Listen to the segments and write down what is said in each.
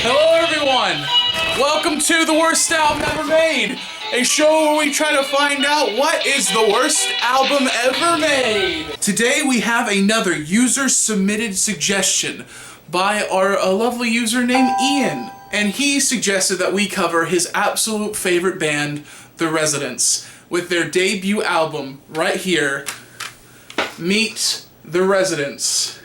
Hello everyone! Welcome to The Worst Album Ever Made! A show where we try to find out what is the worst album ever made! Today we have another user-submitted suggestion by a lovely user named Ian. And he suggested that we cover his absolute favorite band, The Residents, with their debut album right here, Meet The Residents.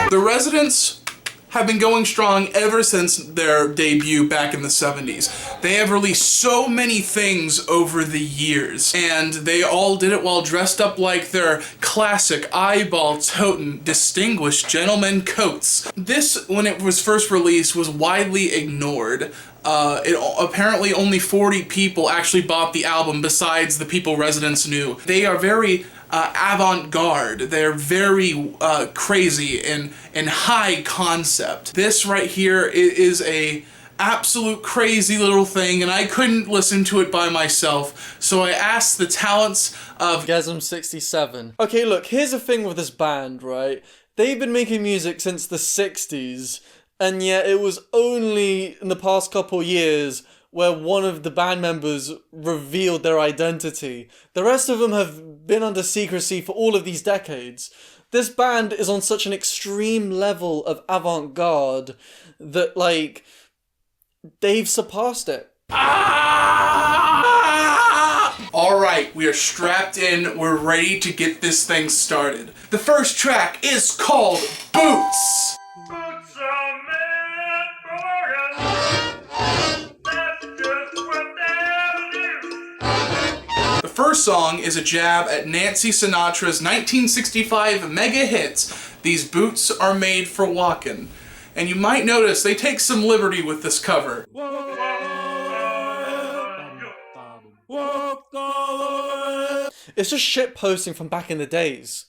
The Residents have been going strong ever since their debut back in the 70s. They have released so many things over the years, and they all did it while dressed up like their classic eyeball-toting distinguished gentleman coats. This, when it was first released, was widely ignored. Apparently only 40 people actually bought the album besides the people Residents knew. They are very avant-garde. They're very crazy and high concept. This right here is a absolute crazy little thing, and I couldn't listen to it by myself, so I asked the talents of Gezim 67. Okay, look, here's the thing with this band, right? They've been making music since the 60s, and yet it was only in the past couple years where one of the band members revealed their identity. The rest of them have been under secrecy for all of these decades. This band is on such an extreme level of avant-garde that, like, they've surpassed it. Alright, we are strapped in, we're ready to get this thing started. The first track is called Boots. Boots are made for us. That's just what they'll do. The first song is a jab at Nancy Sinatra's 1965 mega hit, These Boots Are Made for Walkin'. And you might notice they take some liberty with this cover. It's just shit posting from back in the days.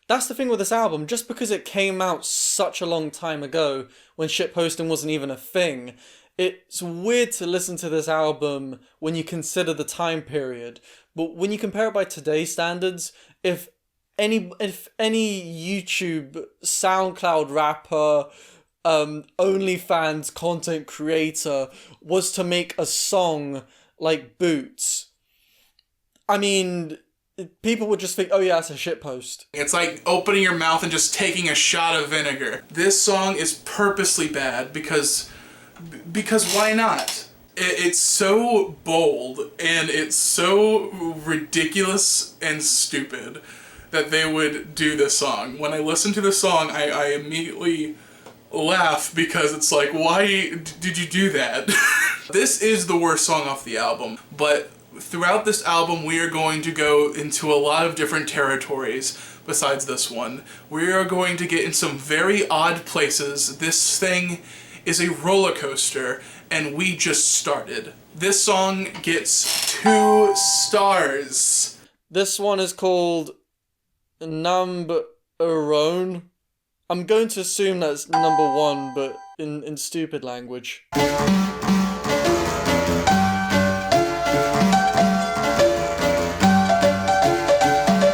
That's the thing with this album, just because it came out such a long time ago, when shitposting wasn't even a thing, it's weird to listen to this album when you consider the time period. But when you compare it by today's standards, if any YouTube, SoundCloud rapper, OnlyFans content creator was to make a song like Boots, I mean, people would just think, oh yeah, it's a shitpost. It's like opening your mouth and just taking a shot of vinegar. This song is purposely bad because why not? It's so bold and it's so ridiculous and stupid that they would do this song. When I listen to the song, I immediately laugh because it's like, why did you do that? This is the worst song off the album, but throughout this album we are going to go into a lot of different territories besides this one. We are going to get in some very odd places. This thing is a roller coaster, and we just started. This song gets 2 stars. This one is called Number One. I'm going to assume that's number 1, but in stupid language.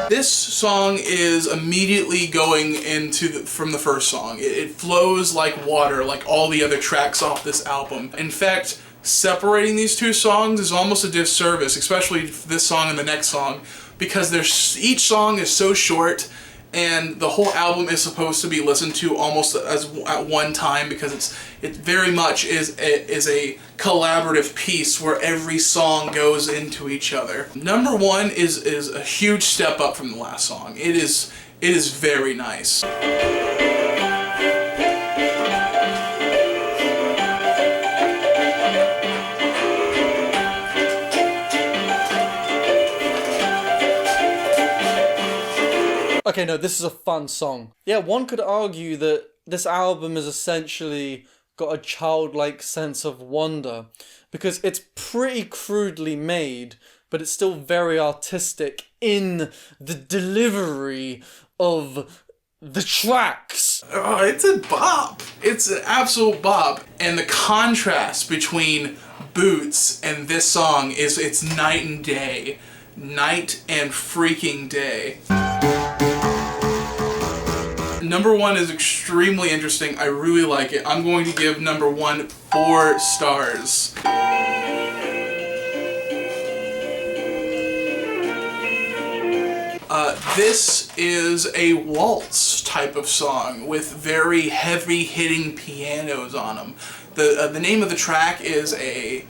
This song is immediately going into from the first song. It flows like water, like all the other tracks off this album. In fact, separating these 2 songs is almost a disservice, especially this song and the next song, because each song is so short, and the whole album is supposed to be listened to almost at one time, because it very much is a collaborative piece where every song goes into each other. Number 1 is a huge step up from the last song. It is very nice. Okay, no, this is a fun song. Yeah, one could argue that this album has essentially got a childlike sense of wonder, because it's pretty crudely made, but it's still very artistic in the delivery of the tracks. Oh, it's a bop. It's an absolute bop. And the contrast between Boots and this song it's night and day. Night and freaking day. Number 1 is extremely interesting. I really like it. I'm going to give number 1 4 stars. This is a waltz type of song with very heavy hitting pianos on them. The name of the track is a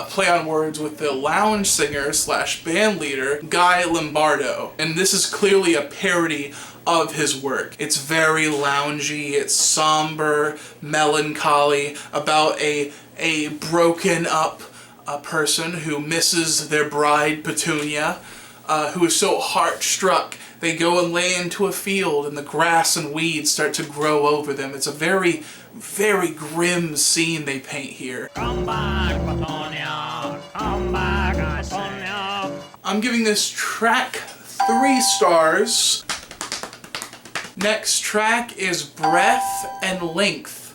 play on words with the lounge singer / band leader Guy Lombardo, and this is clearly a parody of his work. It's very loungy, it's somber, melancholy, about a broken up person who misses their bride Petunia, who is so heart-struck they go and lay into a field and the grass and weeds start to grow over them. It's a very, very grim scene they paint here. Come back, Petunia. Come back, Petunia. I'm giving this track 3 stars. Next track is Breath and Length.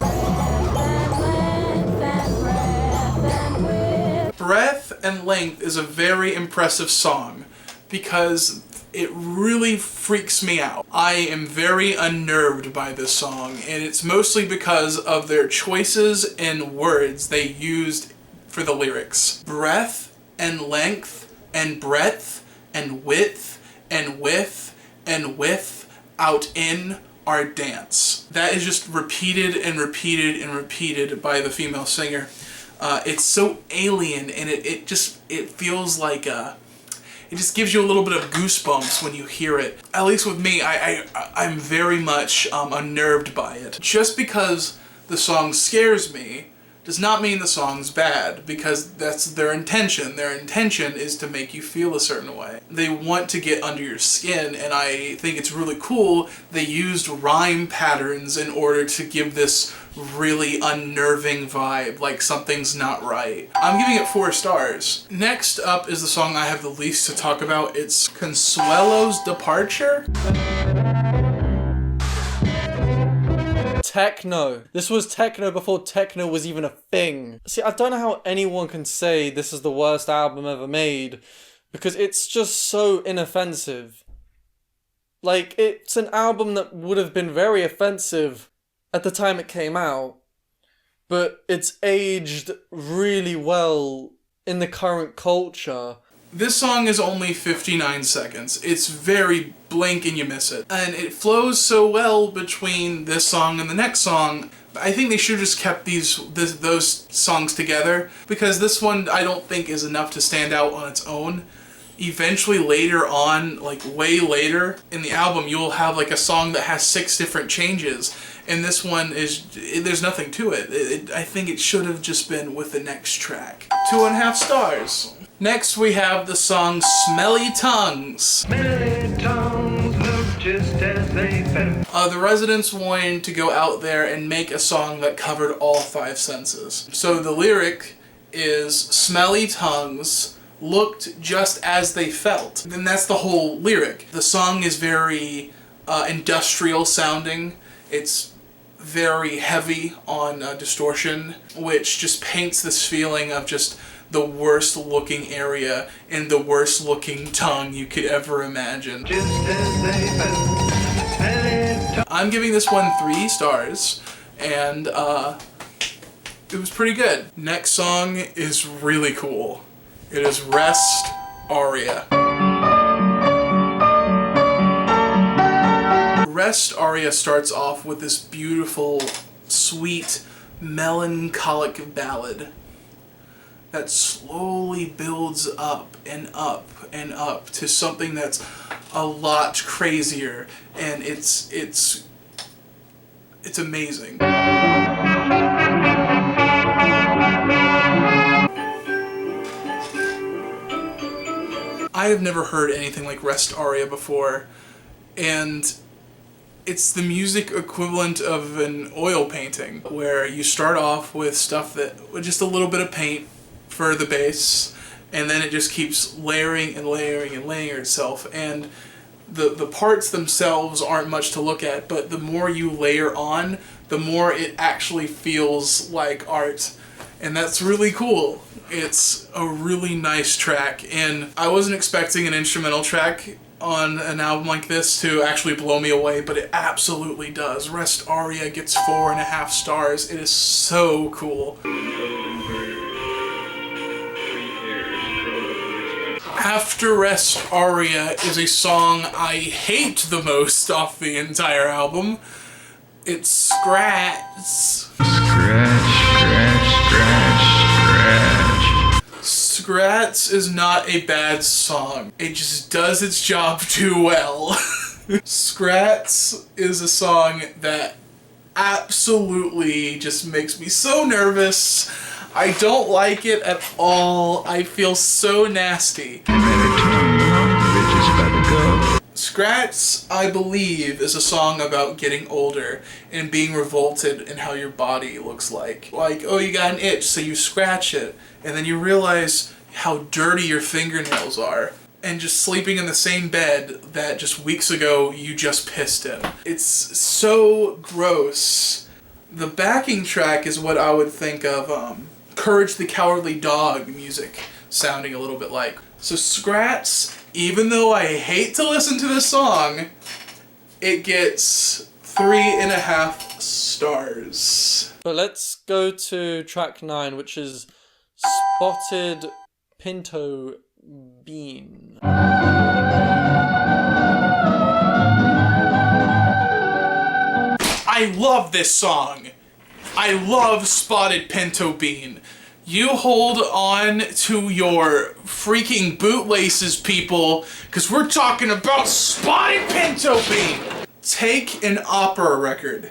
Breath and Length is a very impressive song because it really freaks me out. I am very unnerved by this song, and it's mostly because of their choices in words they used for the lyrics. Breath and length and breadth and width and width and width out in our dance. That is just repeated and repeated and repeated by the female singer. It's so alien, and it feels like it just gives you a little bit of goosebumps when you hear it. At least with me, I'm very much unnerved by it. Just because the song scares me does not mean the song's bad, because that's their intention. Their intention is to make you feel a certain way. They want to get under your skin, and I think it's really cool they used rhyme patterns in order to give this really unnerving vibe, like something's not right. I'm giving it 4 stars. Next up is the song I have the least to talk about. It's Consuelo's Departure. Techno. This was techno before techno was even a thing. See, I don't know how anyone can say this is the worst album ever made, because it's just so inoffensive. Like, it's an album that would have been very offensive at the time it came out, but it's aged really well in the current culture. This song is only 59 seconds. It's very blink and you miss it. And it flows so well between this song and the next song. I think they should have just kept those songs together, because this one I don't think is enough to stand out on its own. Eventually later on, like way later in the album, you'll have like a song that has 6 different changes, and this one there's nothing to it. I think it should have just been with the next track. 2.5 stars. Next we have the song Smelly Tongues. Smelly tongues look just as they felt. The Residents wanted to go out there and make a song that covered all 5 senses. So the lyric is smelly tongues looked just as they felt. And that's the whole lyric. The song is very industrial sounding. It's very heavy on distortion, which just paints this feeling of just the worst looking area and the worst looking tongue you could ever imagine. Just as they felt. I'm giving this one 3 stars, and it was pretty good. Next song is really cool. It is Rest Aria. Rest Aria starts off with this beautiful, sweet, melancholic ballad that slowly builds up and up and up to something that's a lot crazier, and it's amazing. I have never heard anything like Rest Aria before, and it's the music equivalent of an oil painting, where you start off with stuff with just a little bit of paint for the bass, and then it just keeps layering and layering and layering itself, and the parts themselves aren't much to look at, but the more you layer on, the more it actually feels like art, and that's really cool. It's a really nice track, and I wasn't expecting an instrumental track on an album like this to actually blow me away, but it absolutely does. Rest Aria gets 4.5 stars. It is so cool. After Rest Aria is a song I hate the most off the entire album. It's Scratch. Scratch is not a bad song. It just does its job too well. Scratch is a song that absolutely just makes me so nervous. I don't like it at all. I feel so nasty. Scratch, I believe, is a song about getting older and being revolted in how your body looks like. Like, oh, you got an itch, so you scratch it, and then you realize how dirty your fingernails are, and just sleeping in the same bed that just weeks ago you just pissed in. It's so gross. The backing track is what I would think of Courage the Cowardly Dog music sounding a little bit like. So Scratch, even though I hate to listen to this song, it gets 3.5 stars. But let's go to track 9, which is Spotted Pinto Bean. I love this song. I love Spotted Pinto Bean. You hold on to your freaking bootlaces, people, because we're talking about Spotted Pinto Bean. Take an opera record,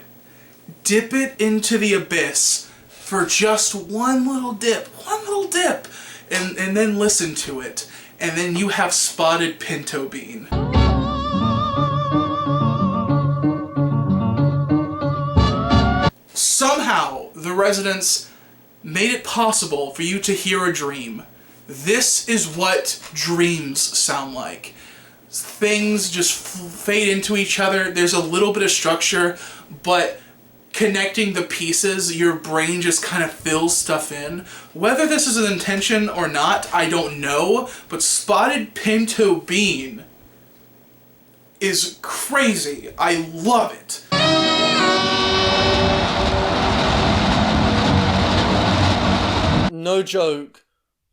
dip it into the abyss for just one little dip, and then listen to it, and then you have Spotted Pinto Bean. Somehow, the Residents made it possible for you to hear a dream. This is what dreams sound like. Things just fade into each other. There's a little bit of structure, but connecting the pieces, your brain just kind of fills stuff in. Whether this is an intention or not, I don't know, but Spotted Pinto Bean is crazy. I love it. No joke,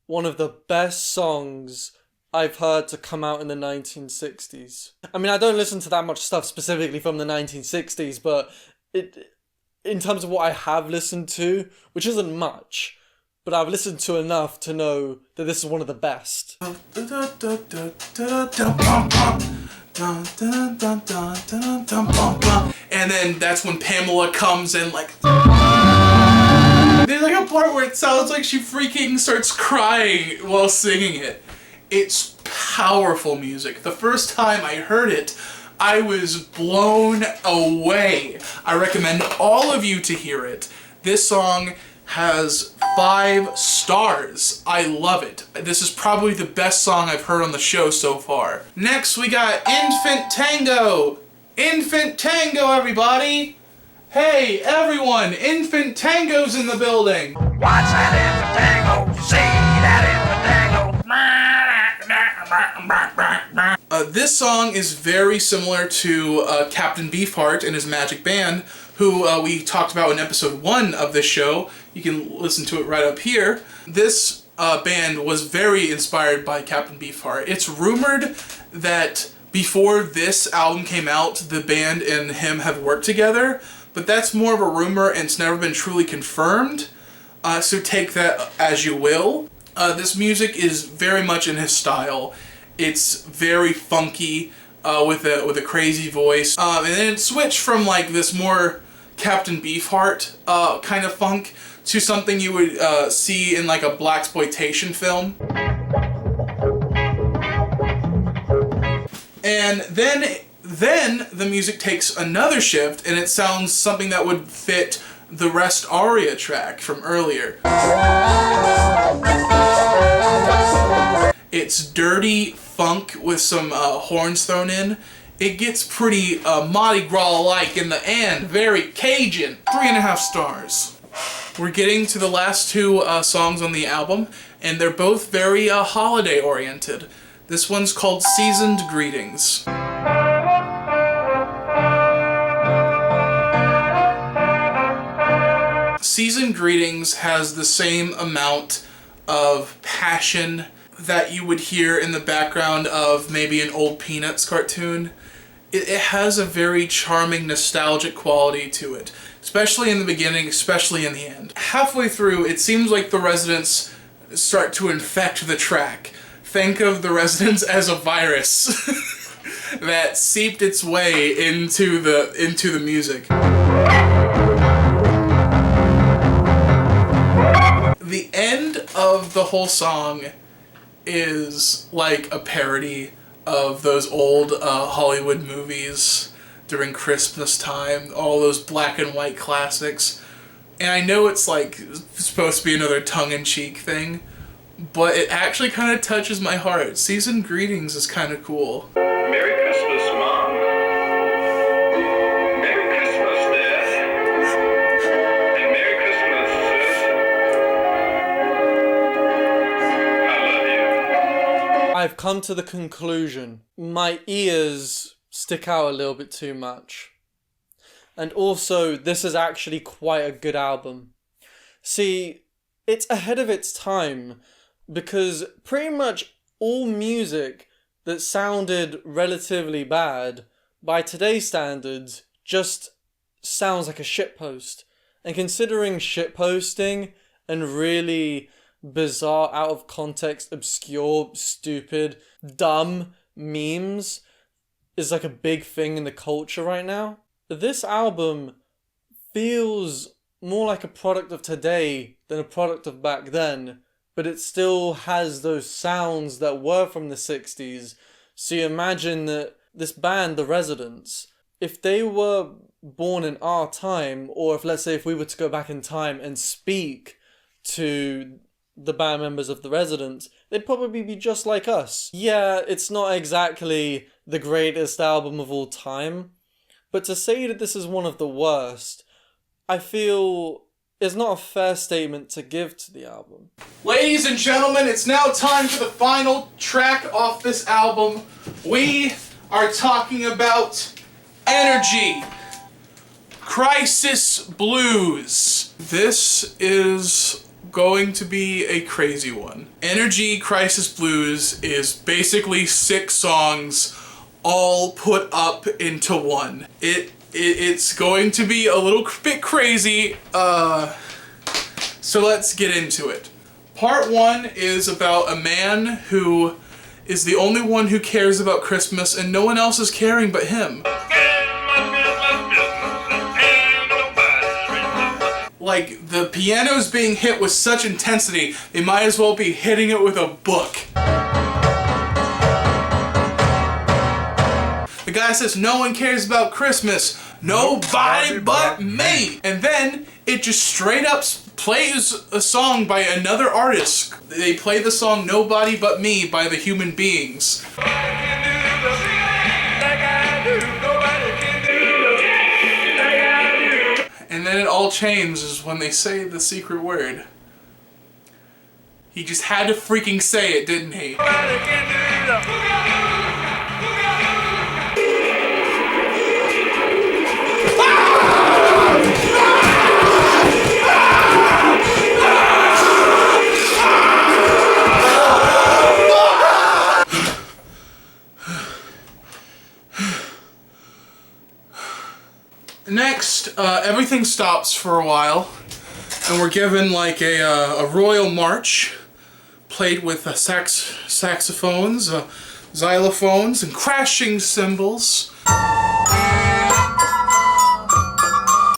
one of the best songs I've heard to come out in the 1960s. I mean, I don't listen to that much stuff specifically from the 1960s, but in terms of what I have listened to, which isn't much, but I've listened to enough to know that this is one of the best. And then that's when Pamela comes in like... There's like a part where it sounds like she freaking starts crying while singing it. It's powerful music. The first time I heard it, I was blown away. I recommend all of you to hear it. This song has 5 stars. I love it. This is probably the best song I've heard on the show so far. Next, we got Infant Tango. Infant Tango, everybody. Hey, everyone, Infant Tango's in the building. Watch that infant tango, see that infant tango. This song is very similar to Captain Beefheart and his Magic Band, who we talked about in episode 1 of this show. You can listen to it right up here. This band was very inspired by Captain Beefheart. It's rumored that before this album came out, the band and him have worked together, but that's more of a rumor and it's never been truly confirmed, so take that as you will. This music is very much in his style. It's very funky, with a crazy voice, and then it switched from like this more Captain Beefheart kind of funk to something you would see in like a blaxploitation film. And then the music takes another shift and it sounds something that would fit the Rest Aria track from earlier. It's dirty funk with some horns thrown in. It gets pretty Mardi Gras-like in the end, very Cajun. 3.5 stars. We're getting to the last 2 songs on the album, and they're both very holiday-oriented. This one's called Seasoned Greetings. Seasoned Greetings has the same amount of passion that you would hear in the background of maybe an old Peanuts cartoon. It has a very charming, nostalgic quality to it, especially in the beginning, especially in the end. Halfway through, it seems like the residents start to infect the track. Think of the residents as a virus that seeped its way into the music. The end of the whole song is like a parody of those old Hollywood movies during Christmas time, all those black and white classics. And I know it's like supposed to be another tongue-in-cheek thing, but it actually kind of touches my heart. Seasoned Greetings is kind of cool. Merry Christmas, Mom. Merry Christmas, Dad. And Merry Christmas, Sis. I love you. I've come to the conclusion. My ears stick out a little bit too much. And also, this is actually quite a good album. See, it's ahead of its time because pretty much all music that sounded relatively bad by today's standards just sounds like a shitpost. And considering shitposting and really bizarre, out of context, obscure, stupid, dumb memes is like a big thing in the culture right now, this album feels more like a product of today than a product of back then, but it still has those sounds that were from the 60s. So you imagine that this band, The Residents, if they were born in our time, or if, let's say, if we were to go back in time and speak to the band members of The Residents, they'd probably be just like us. Yeah, it's not exactly the greatest album of all time, but to say that this is one of the worst, I feel is not a fair statement to give to the album. Ladies and gentlemen, it's now time for the final track off this album. We are talking about Energy, Crisis Blues. This is going to be a crazy one. Energy, Crisis Blues is basically 6 songs all put up into one. It's going to be a little bit crazy, so let's get into it. Part 1 is about a man who is the only one who cares about Christmas and no one else is caring but him. Like, the piano's being hit with such intensity, they might as well be hitting it with a book. The guy says, no one cares about Christmas. Nobody but me. And then it just straight up plays a song by another artist. They play the song Nobody But Me by the Human Beings. And then it all changes when they say the secret word. He just had to freaking say it, didn't he? Next, everything stops for a while, and we're given like a royal march, played with saxophones, xylophones, and crashing cymbals.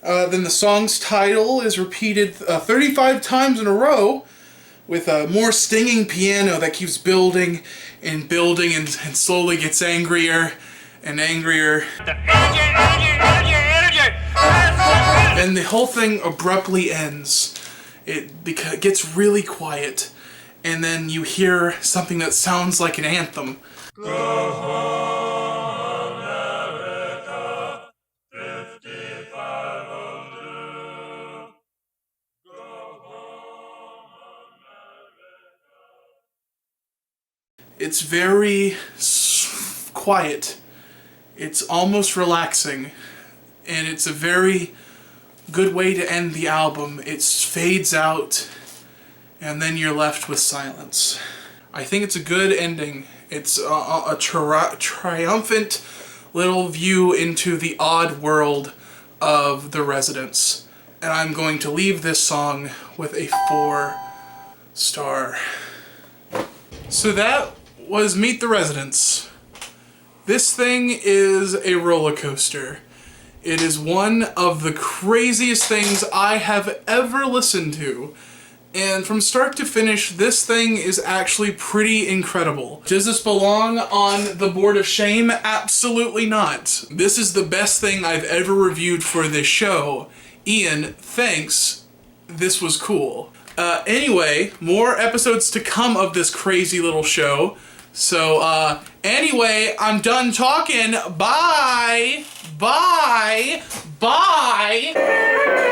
Then the song's title is repeated 35 times in a row, with a more stinging piano that keeps building and building and slowly gets angrier and angrier. And the whole thing abruptly ends. It gets really quiet, and then you hear something that sounds like an anthem. Go home, America, 5502. Go home, America. It's very quiet. It's almost relaxing. And it's a very good way to end the album. It fades out, and then you're left with silence. I think it's a good ending. It's a triumphant little view into the odd world of the Residents. And I'm going to leave this song with a 4-star. So that was Meet the Residents. This thing is a roller coaster. It is one of the craziest things I have ever listened to. And from start to finish, this thing is actually pretty incredible. Does this belong on the Board of Shame? Absolutely not. This is the best thing I've ever reviewed for this show. Ian, thanks. This was cool. Anyway, more episodes to come of this crazy little show. So, anyway, I'm done talking. Bye! Bye! Bye!